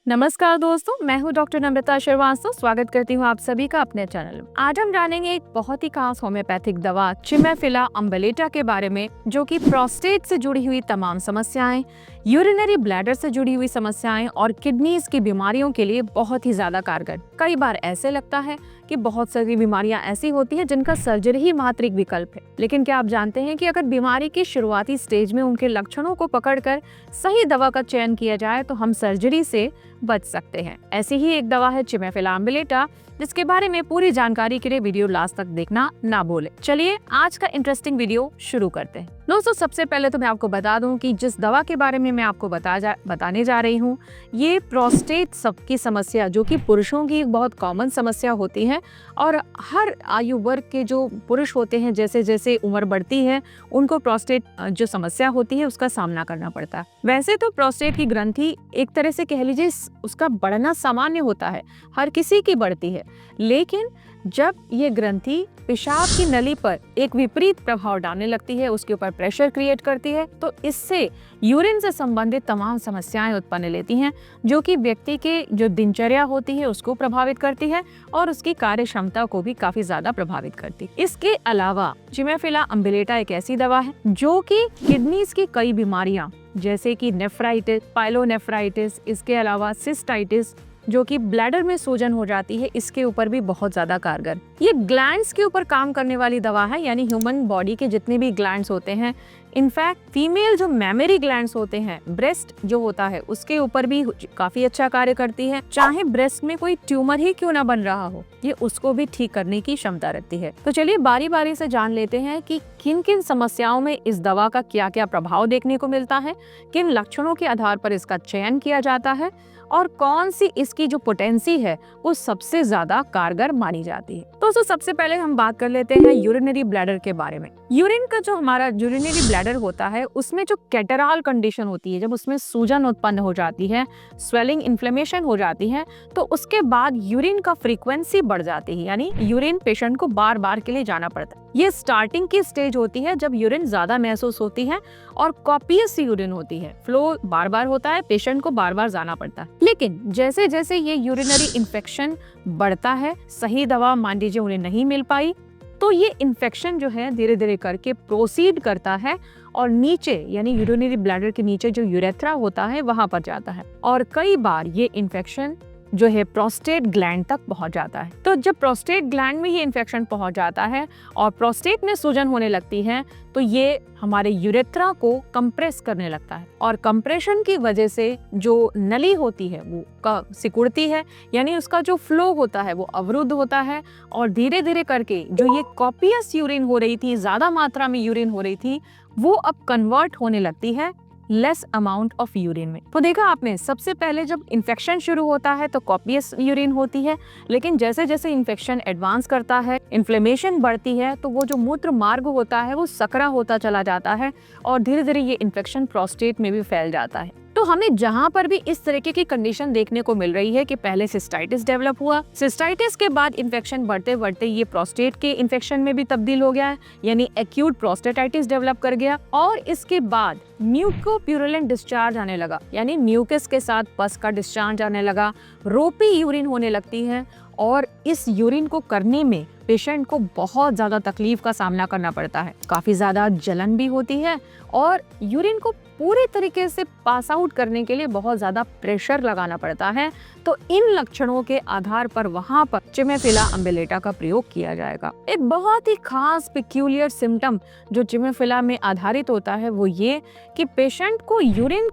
नमस्कार दोस्तों, मैं हूं डॉक्टर नम्रता श्रीवास्तव। स्वागत करती हूं आप सभी का अपने चैनल में। आज हम जानेंगे एक बहुत ही खास होम्योपैथिक दवा चिमेफिला अम्बेलेटा के बारे में, जो कि प्रोस्टेट से जुड़ी हुई तमाम समस्याएं, यूरिनरी ब्लैडर से जुड़ी हुई समस्याएं और किडनीज की बीमारियों के लिए बहुत ही ज्यादा कारगर। कई बार ऐसे लगता है कि बहुत सारी बीमारियां ऐसी होती हैं जिनका सर्जरी ही मात्र एक विकल्प है, लेकिन क्या आप जानते हैं कि अगर बीमारी की शुरुआती स्टेज में उनके लक्षणों को पकड़कर सही दवा का चयन किया जाए तो हम सर्जरी से बच सकते हैं। ऐसी ही एक दवा है चिमेफिला अम्बेलेटा, जिसके बारे में पूरी जानकारी के लिए वीडियो लास्ट तक देखना ना भूलें। चलिए आज का इंटरेस्टिंग वीडियो शुरू करते हैं। दोस्तों, सबसे पहले तो मैं आपको बता दूं कि जिस दवा के बारे में मैं आपको बताने जा रही हूं, ये प्रोस्टेट की समस्या, जो कि पुरुषों की एक बहुत कॉमन समस्या होती है और हर आयु वर्ग के जो पुरुष होते हैं, जैसे जैसे उम्र बढ़ती है उनको प्रोस्टेट जो समस्या होती है उसका सामना करना पड़ता है। वैसे तो प्रोस्टेट की ग्रंथि एक तरह से कह लीजिए उसका बढ़ना सामान्य होता है, हर किसी की बढ़ती है, लेकिन जब ये ग्रंथि पेशाब की नली पर एक विपरीत प्रभाव डालने लगती है, उसके ऊपर प्रेशर क्रिएट करती है, तो इससे यूरिन से संबंधित तमाम समस्याएं उत्पन्न लेती हैं, जो कि व्यक्ति के जो दिनचर्या होती है उसको प्रभावित करती है और उसकी कार्य क्षमता को भी काफी ज्यादा प्रभावित करती है। इसके अलावा चिमेफिला अम्बेलेटा एक ऐसी दवा है जो कि किडनीज की कई बीमारियां जैसे कि नेफ्राइटिस, पाइलोनेफ्राइटिस, इसके अलावा सिस्टाइटिस जो कि ब्लैडर में सूजन हो जाती है, इसके ऊपर भी बहुत ज्यादा कारगर। ये ग्लैंड्स के ऊपर काम करने वाली दवा है, यानी ह्यूमन बॉडी के जितने भी ग्लैंड्स होते हैं, इनफैक्ट फीमेल जो मेमोरी ग्लैंड्स होते हैं, ब्रेस्ट जो होता है उसके ऊपर भी काफी अच्छा कार्य करती है। चाहे ब्रेस्ट में कोई ट्यूमर ही क्यों ना बन रहा हो, ये उसको भी ठीक करने की क्षमता रखती है। तो चलिए बारी बारी से जान लेते हैं कि किन किन समस्याओं में इस दवा का क्या क्या प्रभाव देखने को मिलता है, किन लक्षणों के आधार पर इसका चयन किया जाता है और कौन सी इसकी जो पोटेंसी है वो सबसे ज्यादा कारगर मानी जाती है। दोस्तों, सबसे पहले हम बात कर लेते हैं यूरिनरी ब्लैडर के बारे में। यूरिन का जो हमारा यूरिनरी ब्लैडर होता है उसमें जो कैटराल कंडीशन होती है, जब उसमें सूजन उत्पन्न हो जाती है, स्वेलिंग, इन्फ्लेमेशन हो जाती है, तो उसके बाद यूरिन का फ्रीक्वेंसी बढ़ जाती है, यानी यूरिन पेशेंट को बार बार के लिए जाना पड़ता है। ये स्टार्टिंग की स्टेज होती है जब यूरिन ज्यादा महसूस होती है और कॉपियस यूरिन होती है, फ्लो बार बार होता है, पेशेंट को बार बार जाना पड़ता है। लेकिन जैसे जैसे ये यूरिनरी इन्फेक्शन बढ़ता है, सही दवा मान लीजिए उन्हें नहीं मिल पाई, तो ये इन्फेक्शन जो है धीरे धीरे करके प्रोसीड करता है और नीचे, यानी यूरिनरी ब्लैडर के नीचे जो यूरेथ्रा होता है वहां पर जाता है और कई बार ये इन्फेक्शन जो है प्रोस्टेट ग्लैंड तक पहुंच जाता है। तो जब प्रोस्टेट ग्लैंड में ये इन्फेक्शन पहुंच जाता है और प्रोस्टेट में सूजन होने लगती है, तो ये हमारे यूरेथ्रा को कंप्रेस करने लगता है और कंप्रेशन की वजह से जो नली होती है वो सिकुड़ती है, यानी उसका जो फ्लो होता है वो अवरुद्ध होता है और धीरे धीरे करके जो ये कॉपियस यूरिन हो रही थी, ज्यादा मात्रा में यूरिन हो रही थी, वो अब कन्वर्ट होने लगती है लेस अमाउंट ऑफ यूरिन में। तो देखा आपने, सबसे पहले जब इन्फेक्शन शुरू होता है तो कॉपियस यूरिन होती है, लेकिन जैसे जैसे इन्फेक्शन एडवांस करता है, इन्फ्लेमेशन बढ़ती है, तो वो जो मूत्र मार्ग होता है वो सकरा होता चला जाता है और धीरे धीरे ये इन्फेक्शन प्रोस्टेट में भी फैल जाता है। तो हमें जहां पर भी इस तरीके की कंडीशन देखने को मिल रही है कि पहले सिस्टाइटिस डेवलप हुआ, सिस्टाइटिस के बाद इन्फेक्शन बढ़ते बढ़ते ये प्रोस्टेट के इन्फेक्शन में भी तब्दील हो गया है, यानी एक्यूट प्रोस्टेटाइटिस डेवलप कर गया और इसके बाद म्यूकोप्यूरुलेंट डिस्चार्ज आने लगा, यानी म्यूकस के साथ पस का डिस्चार्ज आने लगा, रोपी यूरिन होने लगती है और इस यूरिन को करने में पेशेंट को बहुत ज़्यादा तकलीफ का सामना करना पड़ता है, काफ़ी ज़्यादा जलन भी होती है और यूरिन को पूरे तरीके से पास आउट करने के लिए बहुत ज़्यादा प्रेशर लगाना पड़ता है। तो इन लक्षणों के आधार पर वहाँ पर चिमेफिला अम्बेलेटा का प्रयोग किया जाएगा। एक बहुत ही खास पेक्यूलियर सिम्टम जो चिमेफिला में आधारित होता है वो ये कि पेशेंट को यूरिन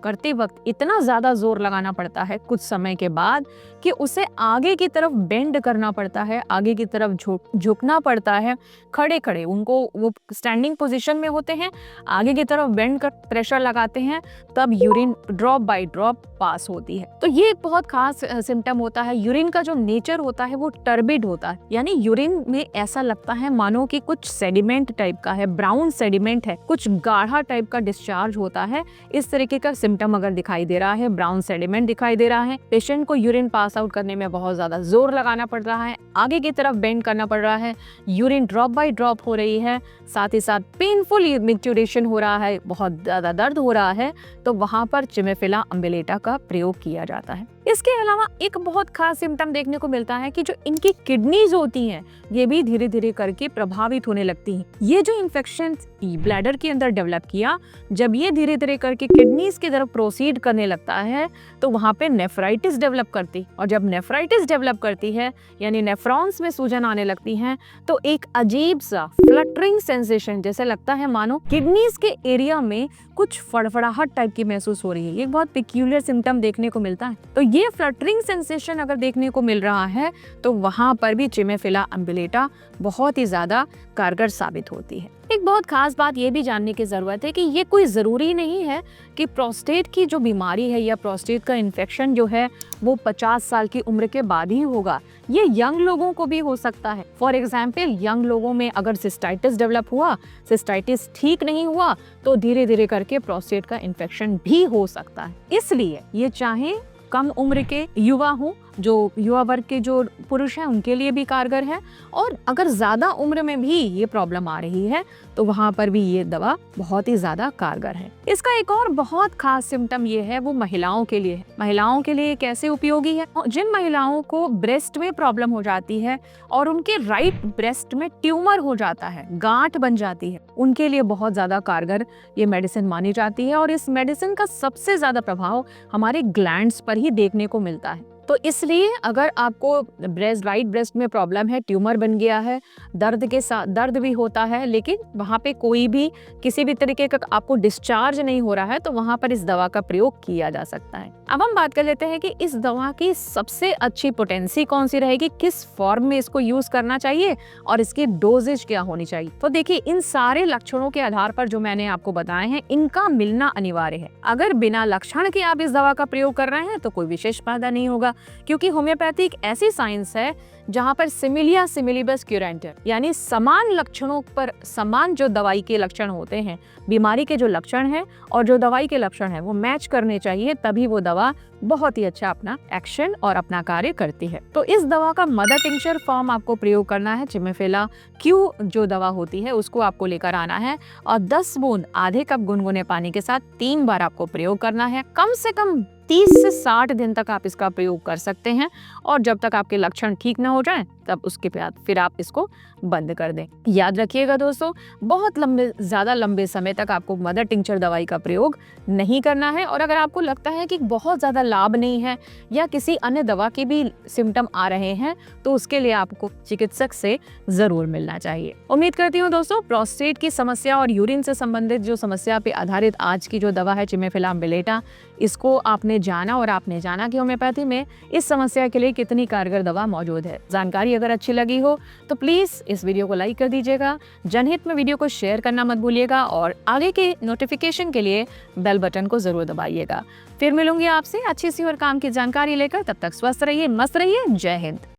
करते वक्त इतना ज्यादा जोर लगाना पड़ता है कुछ समय के बाद कि उसे आगे की तरफ बेंड करना पड़ता है, आगे की तरफ झुकना पड़ता है, खड़े खड़े उनको, वो स्टैंडिंग पोजीशन में होते हैं, आगे की तरफ बेंड कर प्रेशर लगाते हैं, तब यूरिन ड्रॉप बाय ड्रॉप पास होती है। तो ये एक बहुत खास सिम्टम होता है। यूरिन का जो नेचर होता है वो टर्बिड होता है, यानी यूरिन में ऐसा लगता है मानो कि कुछ सेडिमेंट टाइप का है, ब्राउन सेडिमेंट है, कुछ गाढ़ा टाइप का डिस्चार्ज होता है। इस तरीके का सिम्टम अगर दिखाई दे रहा है, ब्राउन सेडिमेंट दिखाई दे रहा है, पेशेंट को यूरिन पास आउट करने में बहुत ज्यादा जोर लगाना पड़ रहा है, आगे की तरफ बेंड करना पड़ रहा है, यूरिन ड्रॉप बाय ड्रॉप हो रही है, साथ ही साथ पेनफुल मिक्चुरेशन हो रहा है, बहुत ज्यादा दर्द हो रहा है, तो वहां पर चिमेफिला अम्बेलेटा का प्रयोग किया जाता है। इसके अलावा एक बहुत खास सिम्टम देखने को मिलता है कि जो इनकी किडनीज होती हैं ये भी धीरे धीरे करके प्रभावित होने लगती हैं। ये जो इन्फेक्शन ब्लैडर के अंदर डेवलप किया, जब ये धीरे धीरे करके किडनीज की तरफ प्रोसीड करने लगता है तो वहां पे नेफ्राइटिस डेवलप करती, और जब नेफ्राइटिस डेवलप करती है यानी नेफ्रॉन्स में सूजन आने लगती है, तो एक अजीब सा फ्लटरिंग सेंसेशन जैसे लगता है मानो किडनीज के एरिया में कुछ फड़फड़ाहट टाइप की महसूस हो रही है। ये बहुत पिक्यूलियर सिम्टम देखने को मिलता है। तो ये फ्लटरिंग सेंसेशन अगर देखने को मिल रहा है तो वहां पर भी चिमेफिला अम्बेलेटा बहुत ही ज्यादा कारगर साबित होती है। एक बहुत खास बात ये भी जानने की जरूरत है कि ये कोई जरूरी नहीं है कि प्रोस्टेट की जो बीमारी है या प्रोस्टेट का इन्फेक्शन जो है वो 50 साल की उम्र के बाद ही होगा। ये यंग लोगों को भी हो सकता है। फॉर एग्जाम्पल, यंग लोगों में अगर सिस्टाइटिस डेवलप हुआ, सिस्टाइटिस ठीक नहीं हुआ, तो धीरे धीरे करके प्रोस्टेट का इन्फेक्शन भी हो सकता है। इसलिए ये चाहे कम उम्र के युवा हो, जो युवा वर्ग के जो पुरुष हैं उनके लिए भी कारगर है, और अगर ज्यादा उम्र में भी ये प्रॉब्लम आ रही है तो वहां पर भी ये दवा बहुत ही ज्यादा कारगर है। इसका एक और बहुत खास सिम्टम ये है वो महिलाओं के लिए है। महिलाओं के लिए कैसे उपयोगी है? जिन महिलाओं को ब्रेस्ट में प्रॉब्लम हो जाती है और उनके राइट ब्रेस्ट में ट्यूमर हो जाता है, गांठ बन जाती है, उनके लिए बहुत ज्यादा कारगर ये मेडिसिन मानी जाती है। और इस मेडिसिन का सबसे ज्यादा प्रभाव हमारे ग्लैंड्स पर ही देखने को मिलता है। तो इसलिए अगर आपको राइट ब्रेस्ट में प्रॉब्लम है, ट्यूमर बन गया है, दर्द के साथ दर्द भी होता है, लेकिन वहाँ पे कोई भी किसी भी तरीके का आपको डिस्चार्ज नहीं हो रहा है, तो वहाँ पर इस दवा का प्रयोग किया जा सकता है। अब हम बात कर लेते हैं कि इस दवा की सबसे अच्छी पोटेंसी कौन सी रहेगी, किस फॉर्म में इसको यूज करना चाहिए और इसकी डोजेज क्या होनी चाहिए। तो देखिए, इन सारे लक्षणों के आधार पर जो मैंने आपको बताए हैं, इनका मिलना अनिवार्य है। अगर बिना लक्षण के आप इस दवा का प्रयोग कर रहे हैं तो कोई विशेष फायदा नहीं होगा, क्योंकि होम्योपैथी एक ऐसी साइंस है जहां पर सिमिलिया सिमिलिबस क्यूरेंटर, यानी समान लक्षणों पर समान जो दवाई के लक्षण होते हैं, बीमारी के जो लक्षण हैं और जो दवाई के लक्षण हैं वो मैच करने चाहिए, तभी वो दवा बहुत ही अच्छा अपना एक्शन और अपना कार्य करती है। तो इस दवा का मदर टिंचर फॉर्म आपको प्रयोग करना है। चिमेफिला क्यू जो दवा होती है उसको आपको लेकर आना है और 10 बूंद आधे कप गुनगुने पानी के साथ 3 बार आपको प्रयोग करना है। कम से कम 30 से 60 दिन तक आप इसका प्रयोग कर सकते हैं, और जब तक आपके लक्षण ठीक ना हो जाएं तब उसके बाद फिर आप इसको बंद कर दें। याद रखिएगा दोस्तों, बहुत ज्यादा लंबे समय तक आपको मदर टिंचर दवाई का प्रयोग नहीं करना है। और अगर आपको लगता है कि बहुत ज्यादा लाभ नहीं है या किसी अन्य दवा के भी सिम्टम आ रहे हैं, तो उसके लिए आपको चिकित्सक से जरूर मिलना चाहिए। उम्मीद करती हूँ दोस्तों, प्रोस्टेट की समस्या और यूरिन से संबंधित जो समस्या पे आधारित आज की जो दवा है चिमेफिला अम्बेलेटा, इसको आपने जाना और आपने जाना कि होम्योपैथी में इस समस्या के लिए कितनी कारगर दवा मौजूद है। जानकारी अगर अच्छी लगी हो तो प्लीज इस वीडियो को लाइक कर दीजिएगा, जनहित में वीडियो को शेयर करना मत भूलिएगा, और आगे के नोटिफिकेशन के लिए बेल बटन को जरूर दबाइएगा। फिर मिलूंगी आपसे अच्छी सी और काम की जानकारी लेकर। तब तक स्वस्थ रहिए, मस्त रहिए। जय हिंद।